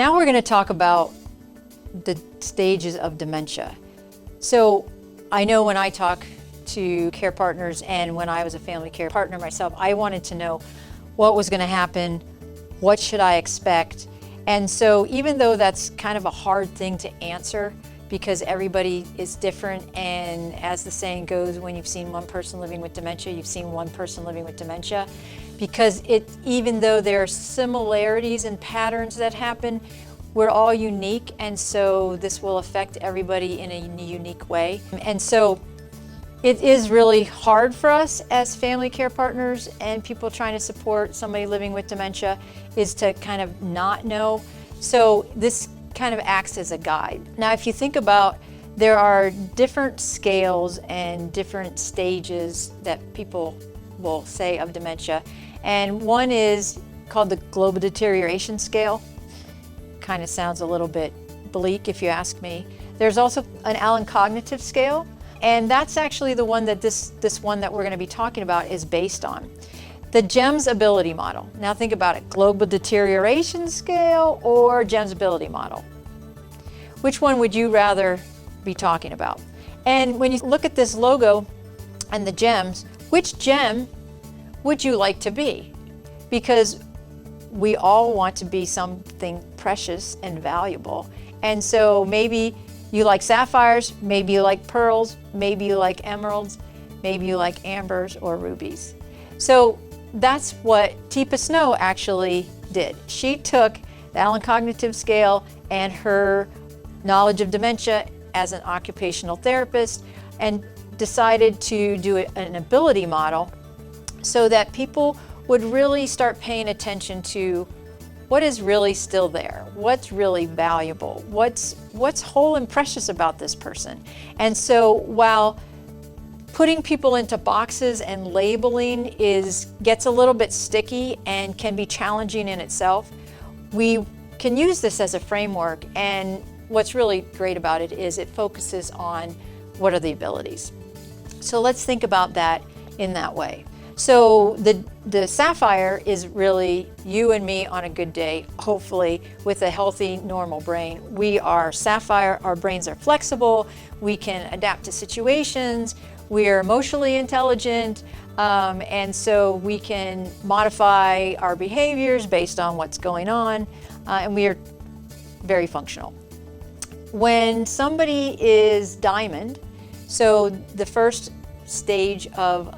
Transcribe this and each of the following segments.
Now we're going to talk about the stages of dementia. So I know when I talk to care partners and when I was a family care partner myself, I wanted to know what was going to happen, what should I expect? And so even though that's kind of a hard thing to answer because everybody is different, and as the saying goes, when you've seen one person living with dementia, you've seen one person living with dementia, because even though there are similarities and patterns that happen, we're all unique, and so this will affect everybody in a unique way. And so it is really hard for us as family care partners and people trying to support somebody living with dementia is to kind of not know. So this kind of acts as a guide. Now, if you think about, there are different scales and different stages that people will say of dementia. And one is called the Global Deterioration Scale. Kind of sounds a little bit bleak if you ask me. There's also an Allen Cognitive Scale, and that's actually the one that this one that we're going to be talking about is based on. The GEMS ability model. Now think about it, Global Deterioration Scale or GEMS ability model. Which one would you rather be talking about? And when you look at this logo and the GEMS, which GEM would you like to be? Because we all want to be something precious and valuable. And so maybe you like sapphires, maybe you like pearls, maybe you like emeralds, maybe you like ambers or rubies. So that's what Teepa Snow actually did. She took the Allen Cognitive Scale and her knowledge of dementia as an occupational therapist and decided to do an ability model so that people would really start paying attention to what is really still there, what's really valuable, what's whole and precious about this person. And so while putting people into boxes and labeling gets a little bit sticky and can be challenging in itself, we can use this as a framework, and what's really great about it is it focuses on what are the abilities. So let's think about that in that way. So the Sapphire is really you and me on a good day, hopefully with a healthy, normal brain. We are Sapphire, our brains are flexible, we can adapt to situations, we are emotionally intelligent, and so we can modify our behaviors based on what's going on, and we are very functional. When somebody is Diamond, so the first stage of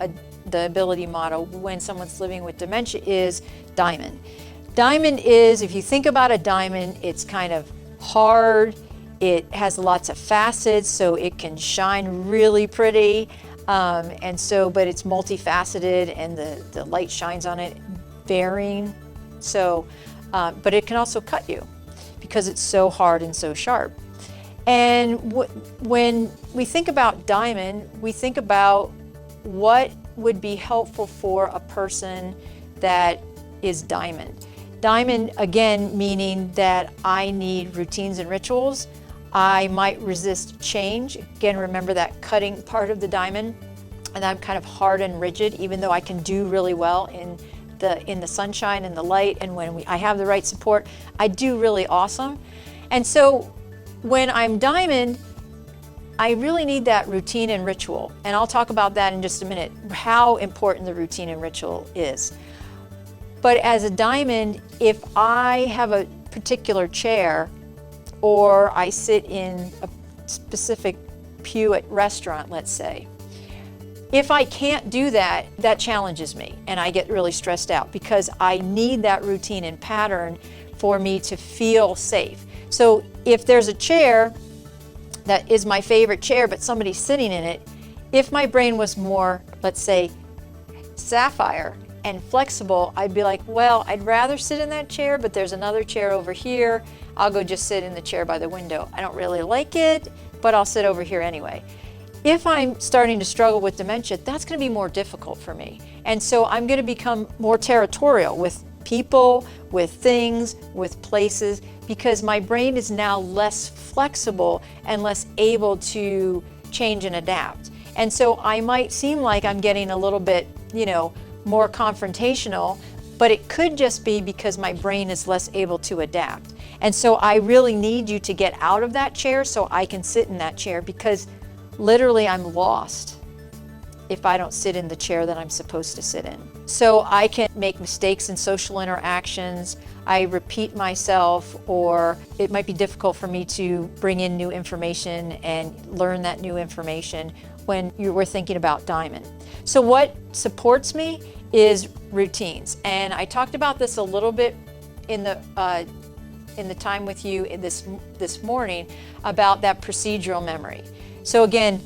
the ability model when someone's living with dementia is Diamond. Diamond is, if you think about a diamond, it's kind of hard, it has lots of facets, so it can shine really pretty, but it's multifaceted and the light shines on it varying. So, but it can also cut you because it's so hard and so sharp. And when we think about Diamond, we think about what would be helpful for a person that is Diamond. Diamond, again, meaning that I need routines and rituals. I might resist change. Again, remember that cutting part of the diamond, and I'm kind of hard and rigid, even though I can do really well in the sunshine and the light, and when I have the right support, I do really awesome. And so when I'm Diamond, I really need that routine and ritual, and I'll talk about that in just a minute, how important the routine and ritual is. But as a Diamond, if I have a particular chair or I sit in a specific pew at restaurant, let's say, if I can't do that, that challenges me and I get really stressed out because I need that routine and pattern for me to feel safe. So if there's a chair that is my favorite chair, but somebody's sitting in it, if my brain was more, let's say, Sapphire and flexible, I'd be like, well, I'd rather sit in that chair, but there's another chair over here. I'll go just sit in the chair by the window. I don't really like it, but I'll sit over here anyway. If I'm starting to struggle with dementia, that's going to be more difficult for me. And so I'm going to become more territorial with people, with things, with places, because my brain is now less flexible and less able to change and adapt. And so I might seem like I'm getting a little bit, more confrontational, but it could just be because my brain is less able to adapt. And so I really need you to get out of that chair so I can sit in that chair, because literally I'm lost if I don't sit in the chair that I'm supposed to sit in. So I can make mistakes in social interactions, I repeat myself, or it might be difficult for me to bring in new information and learn that new information when you were thinking about Diamond. So what supports me is routines. And I talked about this a little bit in the time with you this morning about that procedural memory. So again,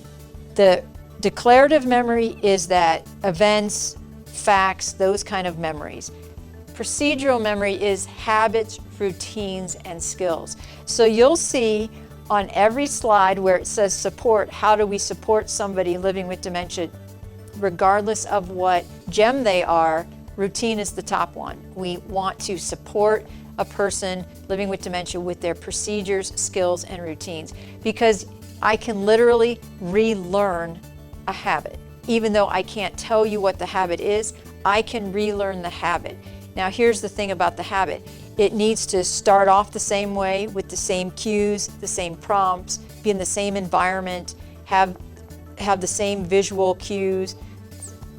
the declarative memory is that events, facts, those kind of memories. Procedural memory is habits, routines, and skills. So you'll see on every slide where it says support, how do we support somebody living with dementia, regardless of what gem they are, routine is the top one. We want to support a person living with dementia with their procedures, skills, and routines, because I can literally relearn a habit. Even though I can't tell you what the habit is, I can relearn the habit. Now here's the thing about the habit. It needs to start off the same way, with the same cues, the same prompts, be in the same environment, have the same visual cues,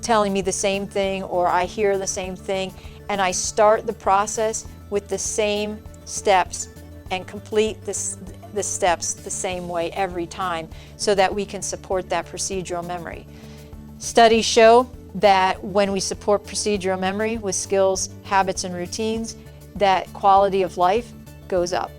telling me the same thing, or I hear the same thing, and I start the process with the same steps and complete the steps the same way every time, so that we can support that procedural memory. Studies show that when we support procedural memory with skills, habits, and routines, that quality of life goes up,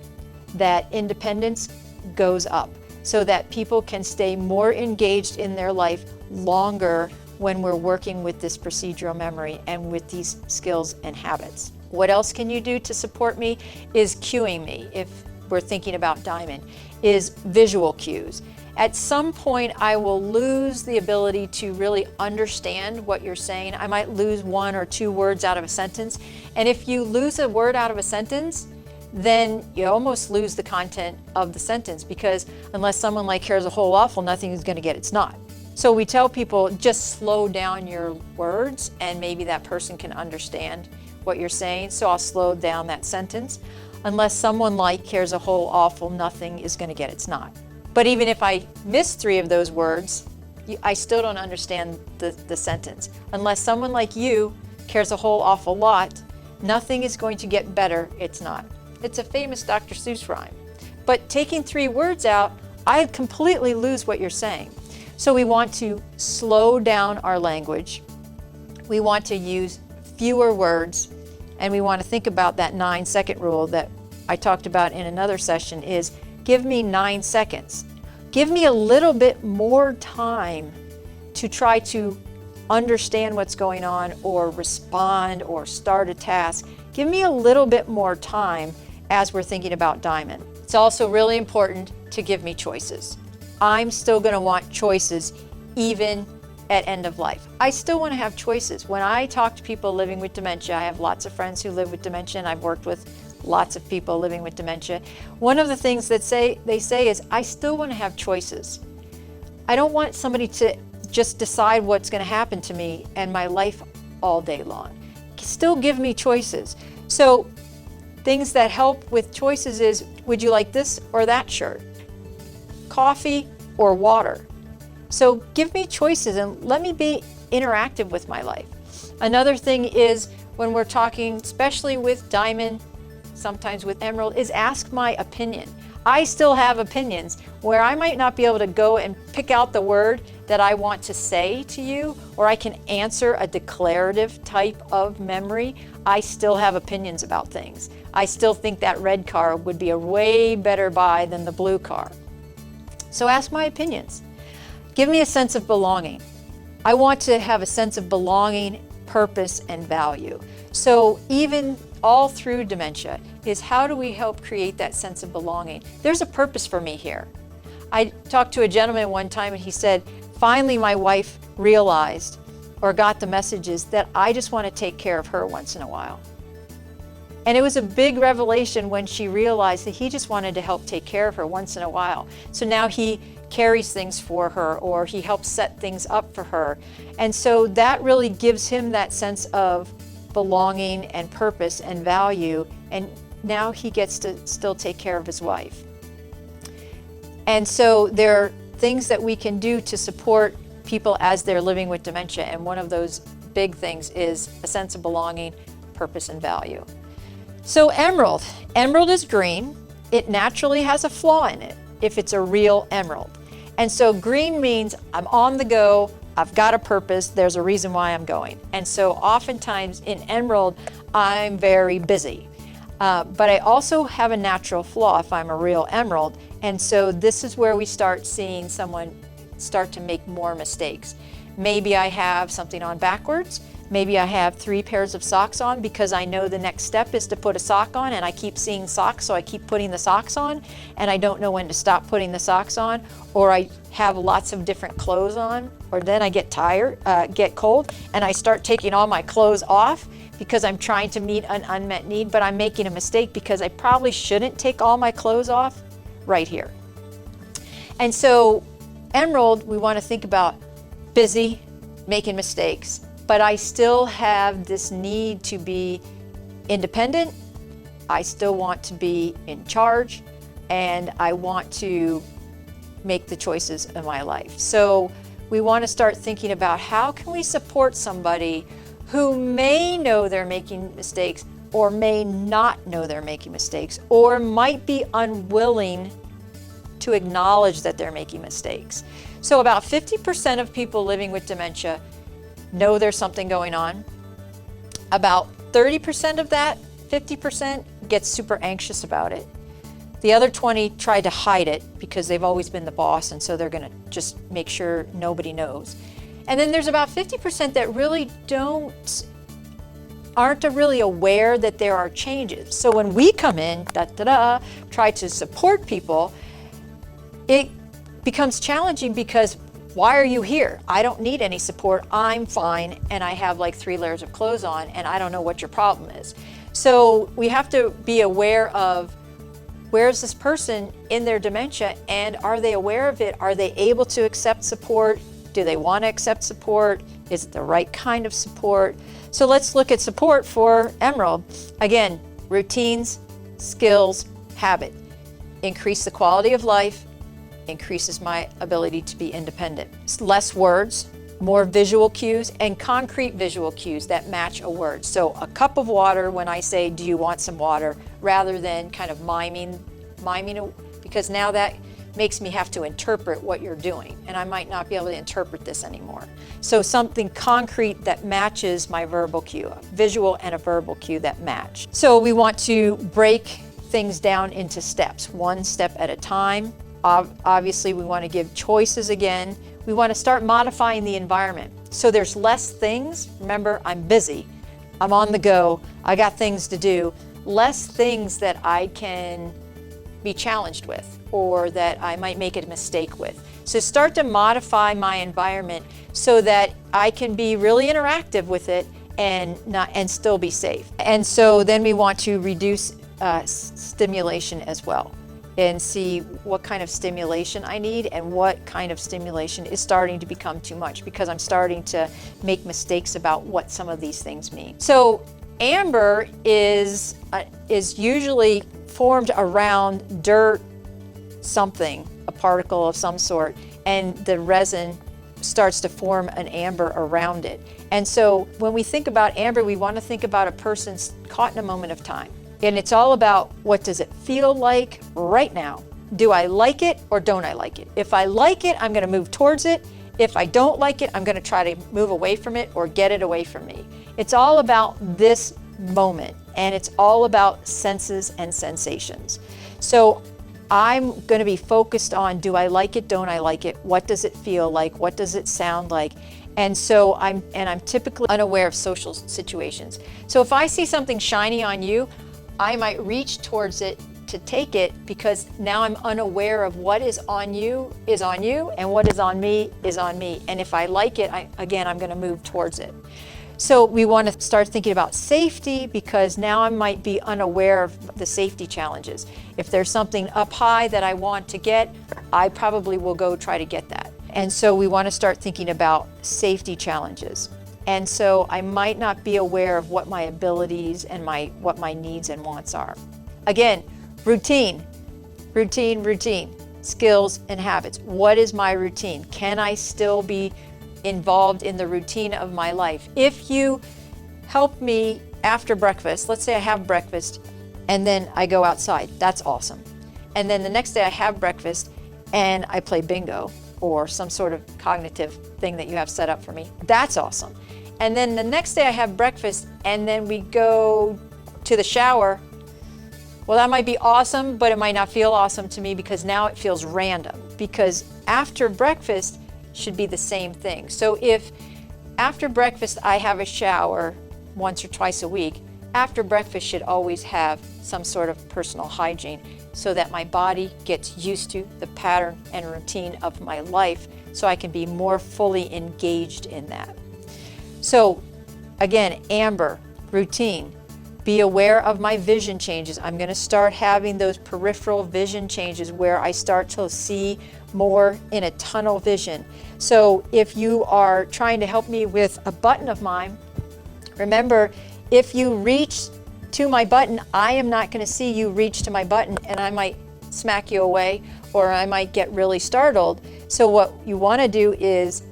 that independence goes up, so that people can stay more engaged in their life longer when we're working with this procedural memory and with these skills and habits. What else can you do to support me is cueing me, if we're thinking about Diamond, is visual cues. At some point, I will lose the ability to really understand what you're saying. I might lose 1 or 2 words out of a sentence. And if you lose a word out of a sentence, then you almost lose the content of the sentence, because unless someone like cares a whole awful, nothing is going to get it's not. So we tell people, just slow down your words and maybe that person can understand what you're saying. So I'll slow down that sentence. Unless someone like cares a whole awful, nothing is going to get it's not. But even if I miss 3 of those words, I still don't understand the sentence. Unless someone like you cares a whole awful lot, nothing is going to get better, it's not. It's a famous Dr. Seuss rhyme. But taking 3 words out, I completely lose what you're saying. So we want to slow down our language. We want to use fewer words, and we want to think about that 9-second rule that I talked about in another session, is give me 9 seconds. Give me a little bit more time to try to understand what's going on, or respond, or start a task. Give me a little bit more time as we're thinking about Diamond. It's also really important to give me choices. I'm still going to want choices even at end of life. I still want to have choices. When I talk to people living with dementia, I have lots of friends who live with dementia, and I've worked with lots of people living with dementia. One of the things that they say is, I still want to have choices. I don't want somebody to just decide what's going to happen to me and my life all day long. Still give me choices. So things that help with choices is, would you like this or that shirt? Coffee or water? So give me choices and let me be interactive with my life. Another thing is, when we're talking, especially with Diamond, sometimes with Emerald, is ask my opinion. I still have opinions where I might not be able to go and pick out the word that I want to say to you, or I can answer a declarative type of memory. I still have opinions about things. I still think that red car would be a way better buy than the blue car. So ask my opinions. Give me a sense of belonging. I want to have a sense of belonging, purpose, and value. So even all through dementia is, how do we help create that sense of belonging? There's a purpose for me here. I talked to a gentleman one time, and he said, finally my wife realized or got the messages that I just want to take care of her once in a while. And it was a big revelation when she realized that he just wanted to help take care of her once in a while. So now he carries things for her, or he helps set things up for her. And so that really gives him that sense of belonging and purpose and value, and now he gets to still take care of his wife. And so there are things that we can do to support people as they're living with dementia. And one of those big things is a sense of belonging, purpose, and value. So emerald. Emerald is green. It naturally has a flaw in it if it's a real emerald. And so green means I'm on the go, I've got a purpose, there's a reason why I'm going. And so oftentimes in emerald, I'm very busy. But I also have a natural flaw if I'm a real emerald. And so this is where we start seeing someone start to make more mistakes. Maybe I have something on backwards. Maybe I have 3 pairs of socks on because I know the next step is to put a sock on, and I keep seeing socks, so I keep putting the socks on, and I don't know when to stop putting the socks on. Or I have lots of different clothes on, or then I get get cold, and I start taking all my clothes off because I'm trying to meet an unmet need, but I'm making a mistake because I probably shouldn't take all my clothes off right here. And so emerald, we want to think about busy, making mistakes, but I still have this need to be independent. I still want to be in charge, and I want to make the choices in my life. So we want to start thinking about how can we support somebody who may know they're making mistakes or may not know they're making mistakes or might be unwilling to acknowledge that they're making mistakes. So about 50% of people living with dementia know there's something going on. About 30% of that, 50%, gets super anxious about it. The other 20 try to hide it because they've always been the boss, and so they're going to just make sure nobody knows. And then there's about 50% that really aren't really aware that there are changes. So when we come in, try to support people, it becomes challenging because why are you here? I don't need any support. I'm fine, and I have like 3 layers of clothes on, and I don't know what your problem is. So we have to be aware of where's this person in their dementia, and are they aware of it? Are they able to accept support? Do they want to accept support? Is it the right kind of support? So let's look at support for emerald. Again, routines, skills, habit. Increase the quality of life, increases my ability to be independent. Less words, more visual cues, and concrete visual cues that match a word. So a cup of water when I say, do you want some water, rather than kind of miming, because now that makes me have to interpret what you're doing, and I might not be able to interpret this anymore. So something concrete that matches my verbal cue, a visual and a verbal cue that match. So we want to break things down into steps, 1 step at a time. Obviously, we want to give choices again. We want to start modifying the environment. So there's less things. Remember, I'm busy. I'm on the go. I got things to do. Less things that I can be challenged with or that I might make a mistake with. So start to modify my environment so that I can be really interactive with it and still be safe. And so then we want to reduce stimulation as well, and see what kind of stimulation I need and what kind of stimulation is starting to become too much because I'm starting to make mistakes about what some of these things mean. So amber is usually formed around dirt, something, a particle of some sort, and the resin starts to form an amber around it. And so when we think about amber, we want to think about a person's caught in a moment of time. And it's all about what does it feel like right now? Do I like it or don't I like it? If I like it, I'm going to move towards it. If I don't like it, I'm going to try to move away from it or get it away from me. It's all about this moment, and it's all about senses and sensations. So I'm going to be focused on, do I like it, don't I like it? What does it feel like? What does it sound like? And so I'm typically unaware of social situations. So if I see something shiny on you, I might reach towards it to take it because now I'm unaware of what is on you, and what is on me is on me. And if I like it, I'm going to move towards it. So we want to start thinking about safety because now I might be unaware of the safety challenges. If there's something up high that I want to get, I probably will go try to get that. And so we want to start thinking about safety challenges. And so I might not be aware of what my abilities and what my needs and wants are. again, routine, skills and habits. What is my routine? Can I still be involved in the routine of my life? If you help me after breakfast, let's say I have breakfast and then I go outside, that's awesome. And then the next day I have breakfast and I play bingo or some sort of cognitive thing that you have set up for me, that's awesome. And then the next day I have breakfast and then we go to the shower. Well, that might be awesome, but it might not feel awesome to me because now it feels random, because after breakfast should be the same thing. So if after breakfast I have a shower once or twice a week, after breakfast should always have some sort of personal hygiene so that my body gets used to the pattern and routine of my life so I can be more fully engaged in that. So again, Amber, routine. Be aware of my vision changes. I'm going to start having those peripheral vision changes where I start to see more in a tunnel vision. So if you are trying to help me with a button of mine, remember, if you reach to my button, I am not going to see you reach to my button, and I might smack you away or I might get really startled. So what you want to do is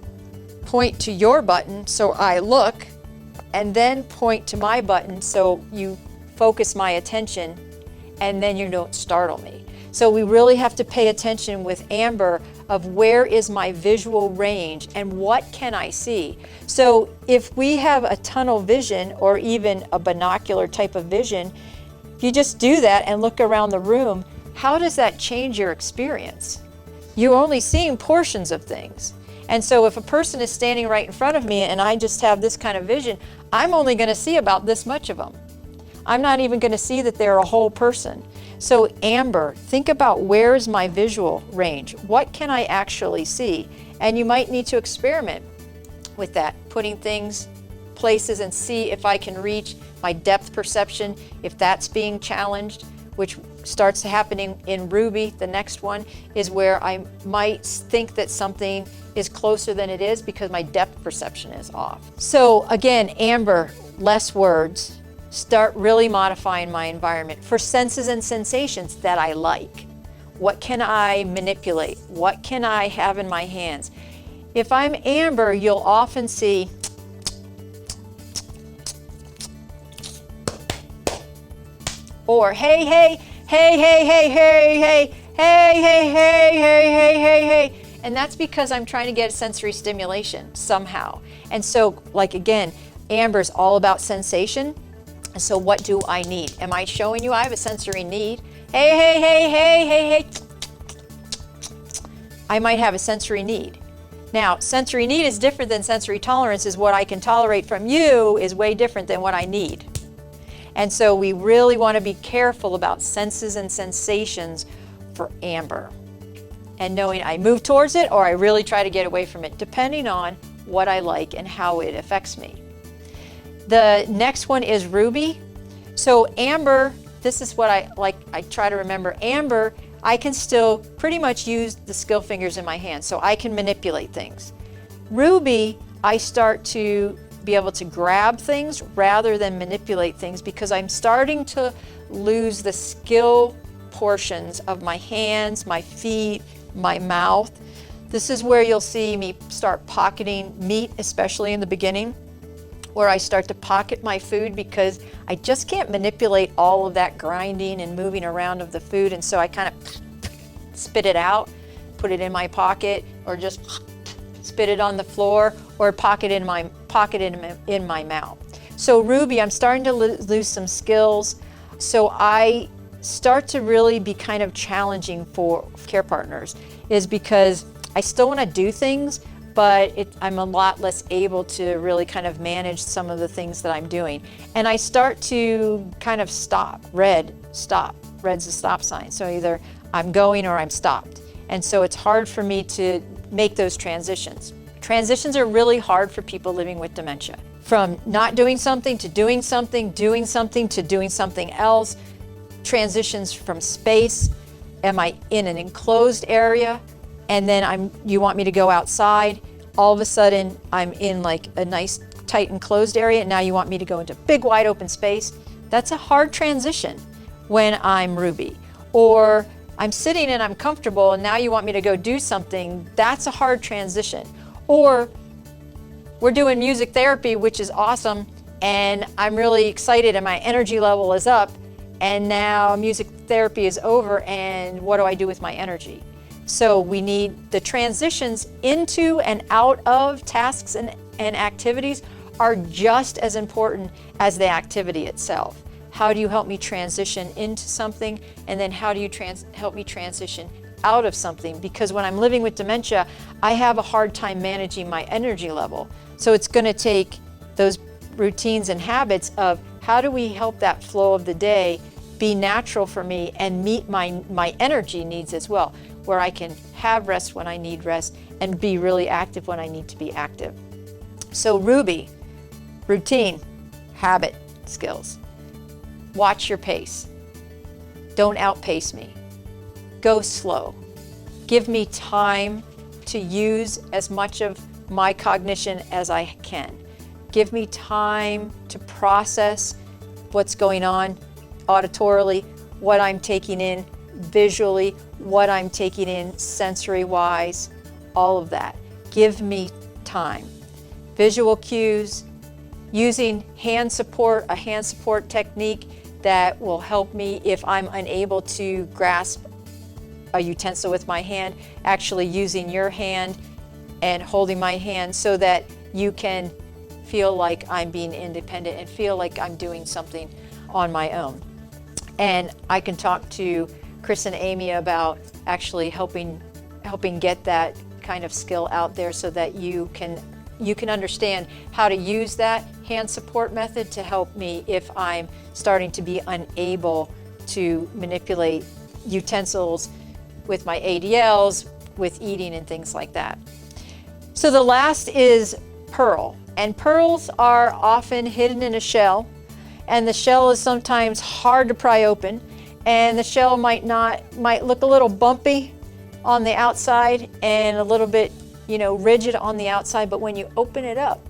point to your button so I look, and then point to my button so you focus my attention, and then you don't startle me. So we really have to pay attention with Amber of where is my visual range and what can I see. So if we have a tunnel vision or even a binocular type of vision, if you just do that and look around the room, how does that change your experience? You're only seeing portions of things. And so if a person is standing right in front of me and I just have this kind of vision, I'm only going to see about this much of them. I'm not even going to see that they're a whole person. So Amber, think about where is my visual range? What can I actually see? And you might need to experiment with that, putting things, places, and see if I can reach my depth perception, if that's being challenged, which starts happening in Ruby. The next one is where I might think that something is closer than it is because my depth perception is off. So again, Amber, less words. Start really modifying my environment for senses and sensations that I like. What can I manipulate? What can I have in my hands? If I'm Amber, you'll often see or hey, hey, hey, hey, hey, hey, hey, hey, hey, hey, hey, hey, hey, hey. And that's because I'm trying to get sensory stimulation somehow. And so, like again, Amber's all about sensation. And so what do I need? Am I showing you I have a sensory need? Hey, hey, hey, hey, hey, hey. I might have a sensory need. Now, sensory need is different than sensory tolerance. Is what I can tolerate from you is way different than what I need. And so we really want to be careful about senses and sensations for Amber. And knowing I move towards it or I really try to get away from it, depending on what I like and how it affects me. The next one is Ruby. So Amber, this is what I try to remember. Amber, I can still pretty much use the skill fingers in my hand, so I can manipulate things. Ruby, I start to be able to grab things rather than manipulate things because I'm starting to lose the skill portions of my hands, my feet, my mouth. This is where you'll see me start pocketing meat, especially in the beginning, where I start to pocket my food because I just can't manipulate all of that grinding and moving around of the food, and so I kind of spit it out, put it in my pocket, or just spit it on the floor, or pocket in my mouth. So Ruby, I'm starting to lose some skills, so I start to really be kind of challenging for care partners, is because I still want to do things, but I'm a lot less able to really kind of manage some of the things that I'm doing. And I start to kind of stop. Red, stop. Red's a stop sign. So either I'm going or I'm stopped. And so it's hard for me to make those transitions. Transitions are really hard for people living with dementia. From not doing something to doing something to doing something else. Transitions from space. Am I in an enclosed area? And then you want me to go outside. All of a sudden, I'm in like a nice, tight, enclosed area, and now you want me to go into big, wide open space. That's a hard transition. when I'm Ruby. Or I'm sitting and I'm comfortable and now you want me to go do something. That's a hard transition. Or we're doing music therapy, which is awesome, and I'm really excited and my energy level is up, and now music therapy is over, and what do I do with my energy? So we need the transitions into and out of tasks and activities are just as important as the activity itself. How do you help me transition into something, and then how do you help me transition out of something? Because when I'm living with dementia, I have a hard time managing my energy level. So it's going to take those routines and habits of how do we help that flow of the day be natural for me and meet my energy needs as well, where I can have rest when I need rest and be really active when I need to be active. So Ruby, routine, habit, skills. Watch your pace. Don't outpace me. Go slow. Give me time to use as much of my cognition as I can. Give me time to process what's going on auditorily, what I'm taking in visually, what I'm taking in sensory-wise, all of that. Give me time. Visual cues, using hand support, a hand support technique that will help me if I'm unable to grasp a utensil with my hand, actually using your hand and holding my hand so that you can feel like I'm being independent and feel like I'm doing something on my own. And I can talk to Chris and Amy about actually helping get that kind of skill out there so that you can understand how to use that hand support method to help me if I'm starting to be unable to manipulate utensils with my ADLs, with eating and things like that. So the last is pearl. And pearls are often hidden in a shell, and the shell is sometimes hard to pry open, and the shell might look a little bumpy on the outside and a little bit, rigid on the outside, but when you open it up,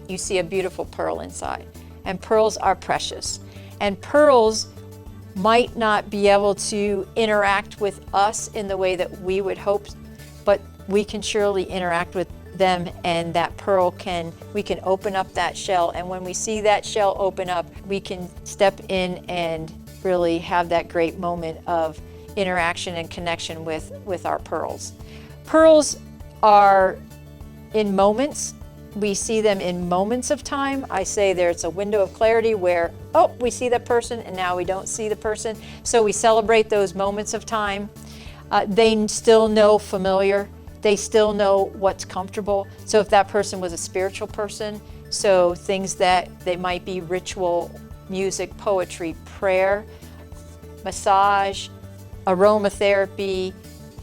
you see a beautiful pearl inside. And pearls are precious. And pearls might not be able to interact with us in the way that we would hope, but we can surely interact with them, and that pearl we can open up that shell, and when we see that shell open up, we can step in and really have that great moment of interaction and connection with our pearls. Pearls are in moments. We see them in moments of time. I say there's a window of clarity where, we see that person and now we don't see the person. So we celebrate those moments of time. They still know familiar. They still know what's comfortable. So if that person was a spiritual person, so things that they might be ritual, music, poetry, prayer, massage, aromatherapy,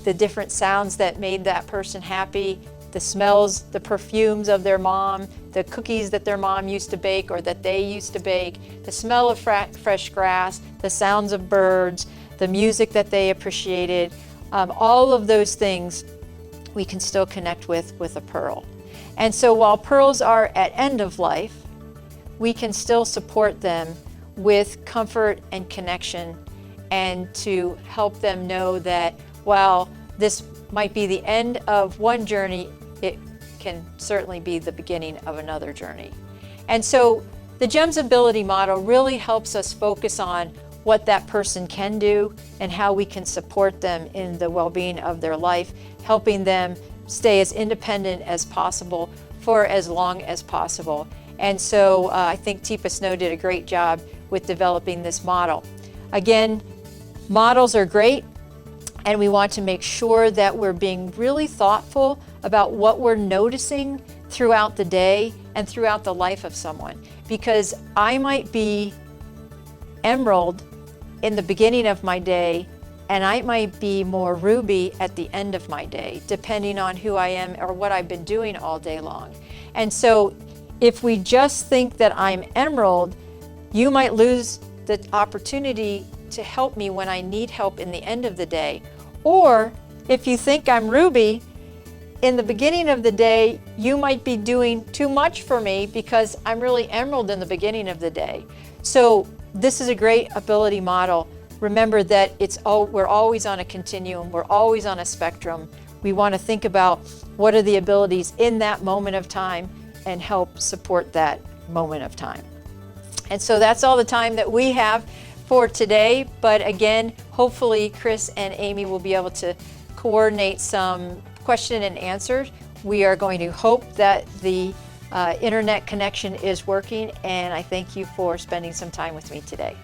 the different sounds that made that person happy, the smells, the perfumes of their mom, the cookies that their mom used to bake or that they used to bake, the smell of fresh grass, the sounds of birds, the music that they appreciated, all of those things we can still connect with a pearl. And so while pearls are at end of life, we can still support them with comfort and connection, and to help them know that while this might be the end of one journey, it can certainly be the beginning of another journey. And so the GEMS ability model really helps us focus on what that person can do and how we can support them in the well-being of their life, helping them stay as independent as possible for as long as possible. And so I think Teepa Snow did a great job with developing this model. Again, models are great, and we want to make sure that we're being really thoughtful about what we're noticing throughout the day and throughout the life of someone. Because I might be Emerald in the beginning of my day, and I might be more Ruby at the end of my day, depending on who I am or what I've been doing all day long. And so if we just think that I'm Emerald, you might lose the opportunity to help me when I need help in the end of the day. Or if you think I'm Ruby, in the beginning of the day, you might be doing too much for me because I'm really Emerald in the beginning of the day. So this is a great ability model. Remember that we're always on a continuum, we're always on a spectrum. We want to think about what are the abilities in that moment of time and help support that moment of time. And so that's all the time that we have for today. But again, hopefully Chris and Amy will be able to coordinate some question and answers. We are going to hope that the internet connection is working, and I thank you for spending some time with me today.